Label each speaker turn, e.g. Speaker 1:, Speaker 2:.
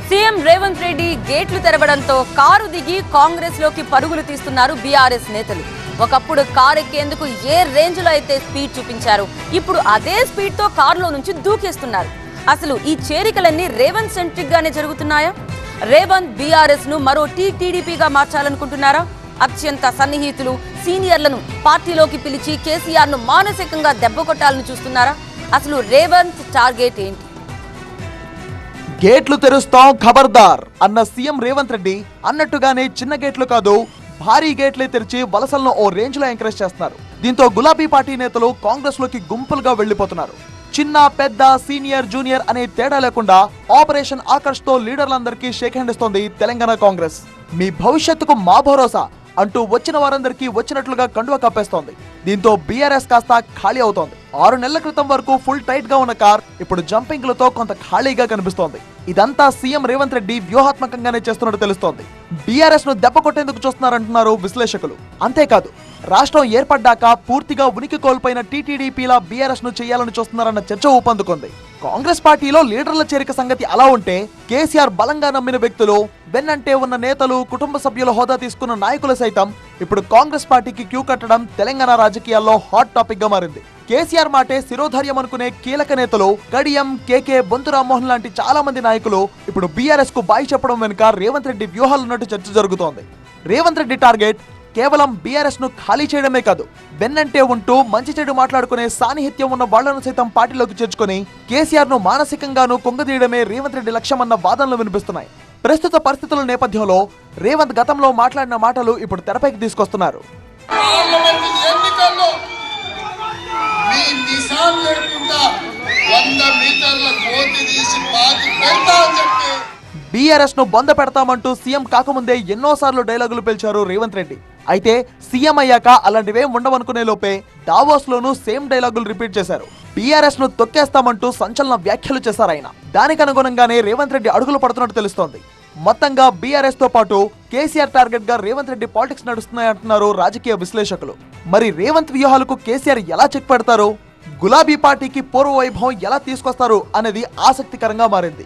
Speaker 1: CM Revanth Reddy గేట్లు తెరవడంతో car దిగి కాంగ్రెస్ లోకి పరుగులు తీస్తున్నారు బీఆర్ఎస్ నేతలు. ఒకప్పుడు కారు ఎక్కేందుకు ఏ రేంజ్ లో అయితే స్పీడ్ చూపించారు, ఇప్పుడు అదే స్పీడ్ తో కారులో నుంచి దూకేస్తున్నారు. అసలు ఈ చేరికలన్నీ రేవంత్ సెంట్రిక్ గానే జరుగుతున్నాయా? రేవంత్ బీఆర్ఎస్ ను మరో టీడీపీగా మార్చాలనుకుంటున్నారా? అత్యంత సన్నిహితులు సీనియర్లను పార్టీలోకి పిలిచి కేసీఆర్ ను మానసికంగా దెబ్బకొట్టాలని చూస్తున్నారా? అసలు రేవంత్ టార్గెట్ ఏంటి?
Speaker 2: గేట్లు తెరుస్తాం ఖబర్దార్ అన్న సీఎం రేవంత్ రెడ్డి అన్నట్టుగానే చిన్న గేట్లు కాదు, భారీ గేట్లే తెరిచి వలసలను ఓ రేంజ్ లో ఎంకరేజ్ చేస్తున్నారు. దీంతో గులాబీ పార్టీ నేతలు కాంగ్రెస్ లోకి గుంపులుగా వెళ్లిపోతున్నారు. చిన్న పెద్ద సీనియర్ జూనియర్ అనే తేడా లేకుండా ఆపరేషన్ ఆకర్ష్ తో లీడర్లందరికీ షేక్ హ్యాండ్ ఇస్తోంది తెలంగాణ కాంగ్రెస్. మీ భవిష్యత్తుకు మా భరోసా అంటూ వచ్చిన వారందరికీ వచ్చినట్లుగా కండువ కప్పేస్తోంది. దీంతో బీఆర్ఎస్ కాస్త ఖాళీ అవుతోంది. 6 నెలల క్రితం వరకు ఫుల్ టైట్ గా ఉన్న కార్ ఇప్పుడు జంపింగ్లతో కొంత ఖాళీగా కనిపిస్తోంది. ఇదంతా సీఎం రేవంత్ రెడ్డి వ్యూహాత్మకంగానే చేస్తున్నట్టు తెలుస్తోంది. బీఆర్ఎస్ ను దెబ్బ కొట్టేందుకు చూస్తున్నారంటున్నారు విశ్లేషకులు. అంతేకాదు, రాష్ట్రం ఏర్పడ్డాక పూర్తిగా ఉనికి కోల్పోయిన టీటీడీపీలా బీఆర్ఎస్ ను చేయాలని చూస్తున్నారన్న చర్చ ఊపందుకుంది. కాంగ్రెస్ పార్టీలో లీడర్ల చేరిక సంగతి అలా ఉంటే, కేసీఆర్ బలంగా నమ్మిన వ్యక్తులు, వెన్నంటే ఉన్న నేతలు, కుటుంబ సభ్యుల హోదా తీసుకున్న నాయకులు సైతం ఇప్పుడు కాంగ్రెస్ పార్టీకి క్యూ కట్టడం తెలంగాణ రాజకీయాల్లో హాట్ టాపిక్ గా మారింది. కేసీఆర్ మాటే శిరోధార్యం అనుకునే కీలక నేతలు కడియం, కేకే, బొంతు రామ్మోహన్ లాంటి చాలా మంది నాయకులు ఇప్పుడు బీఆర్ఎస్ కు బాయ్ చెప్పడం వెనుక రేవంత్ రెడ్డి వ్యూహాలున్నట్టు చర్చ జరుగుతోంది. రేవంత్ రెడ్డి టార్గెట్ కేవలం బీఆర్ఎస్ ను ఖాళీ చేయడమే కాదు, వెన్నంటే ఉంటూ మంచి చెడు మాట్లాడుకునే సాన్నిహిత్యం ఉన్న వాళ్లను సైతం పార్టీలోకి చేర్చుకుని కేసీఆర్ ను మానసికంగానూ కొంగదీయడమే రేవంత్ రెడ్డి లక్ష్యమన్న వాదనలు వినిపిస్తున్నాయి. ప్రస్తుత పరిస్థితుల నేపథ్యంలో రేవంత్ గతంలో మాట్లాడిన మాటలు ఇప్పుడు తెరపైకి తీసుకొస్తున్నారు. బీఆర్ఎస్ ను బొంద పెడతామంటూ సీఎం కాకముందే ఎన్నోసార్లు డైలాగులు పేల్చారు రేవంత్ రెడ్డి. అయితే సీఎం అయ్యాక అలాంటివేం ఉండవనుకునే లోపే దావోస్ లోనూ సేమ్ డైలాగులు రిపీట్ చేశారు. బీఆర్ఎస్ ను తొక్కేస్తామంటూ సంచలన వ్యాఖ్యలు చేశారు ఆయన. దానికి అనుగుణంగానే రేవంత్ రెడ్డి అడుగులు పడుతున్నట్టు తెలుస్తోంది. మొత్తంగా బీఆర్ఎస్ తో పాటు కేసీఆర్ టార్గెట్ గా రేవంత్ రెడ్డి పాలిటిక్స్ నడుస్తున్నాయంటున్నారు రాజకీయ విశ్లేషకులు. మరి రేవంత్ వ్యూహాలకు కేసీఆర్ ఎలా చెక్ పెడతారు, గులాబీ పార్టీకి పూర్వ వైభవం ఎలా తీసుకొస్తారు అనేది ఆసక్తికరంగా మారింది.